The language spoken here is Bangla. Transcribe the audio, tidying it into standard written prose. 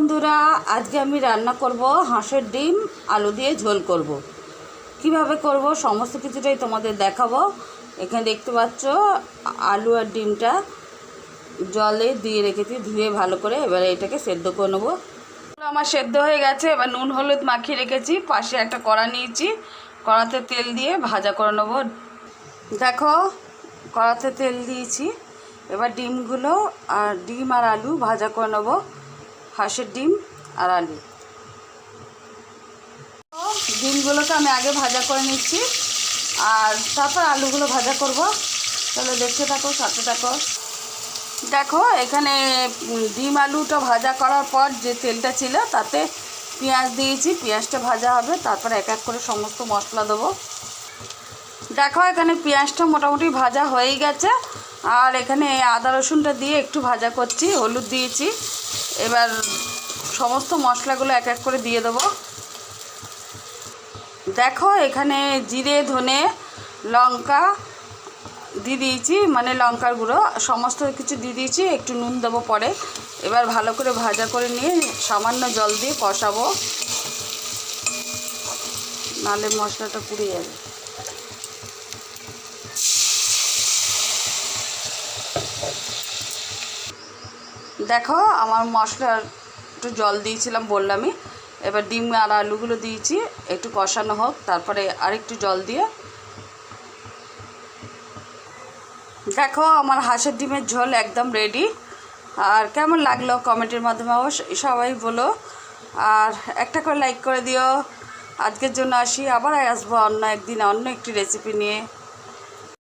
বন্ধুরা, আজকে আমি রান্না করব হাঁসের ডিম আলু দিয়ে ঝোল করব। কিভাবে করব সমস্ত কিছুটাই তোমাদের দেখাবো। এখানে দেখতে পাচ্ছ আলু আর ডিমটা জলে দিয়ে রেখেছি, ধুয়ে ভালো করে। এবারে এটাকে সেদ্ধ করে নেবো। আমার সেদ্ধ হয়ে গেছে। এবার নুন হলুদ মাখিয়ে রেখেছি। পাশে একটা কড়া নিয়েছি, কড়াতে তেল দিয়ে ভাজা করে নেবো। দেখো, কড়াতে তেল দিয়েছি। এবার ডিমগুলো ডিম আর আলু ভাজা করে নেবো। হাঁসের ডিম আর আলু, ডিমগুলোকে আমি আগে ভাজা করে নিচ্ছি আর তারপর আলুগুলো ভাজা করব। তাহলে দেখতে থাকো, সাথে থাকো। দেখো, এখানে ডিম আলুটা ভাজা করার পর যে তেলটা ছিল তাতে পেঁয়াজ দিয়েছি। পেঁয়াজটা ভাজা হবে, তারপরে এক এক করে সমস্ত মশলা দেবো। দেখো, এখানে পেঁয়াজটা মোটামুটি ভাজা হয়েই গেছে। আর এখানে আদা রসুনটা দিয়ে একটু ভাজা করছি, হলুদ দিয়েছি। এবার সমস্ত মশলাগুলো এক এক করে দিয়ে দেবো। দেখো, এখানে জিরে ধনে লঙ্কা দিয়ে দিয়েছি, মানে লঙ্কার গুঁড়ো সমস্ত কিছু দিয়ে দিয়েছি। একটু নুন দেবো পরে। এবার ভালো করে ভাজা করে নিয়ে সামান্য জল দিয়ে কষাবো, নাহলে মশলাটা পুড়ে যাবে। দেখো, আমার মশলার একটু জল দিয়েছিলাম বললামই। এবার ডিম আর আলুগুলো দিয়েছি, একটু কষানো হোক, তারপরে আরেকটু জল দিয়ে। দেখো, আমার হাঁসের ডিমের ঝোল একদম রেডি। আর কেমন লাগলো কমেন্টের মাধ্যমে অবশ্যই সবাই বলো। আর একটা করে লাইক করে দিও। আজকের জন্য আসি, আবার আসবো অন্য একদিন অন্য একটি রেসিপি নিয়ে।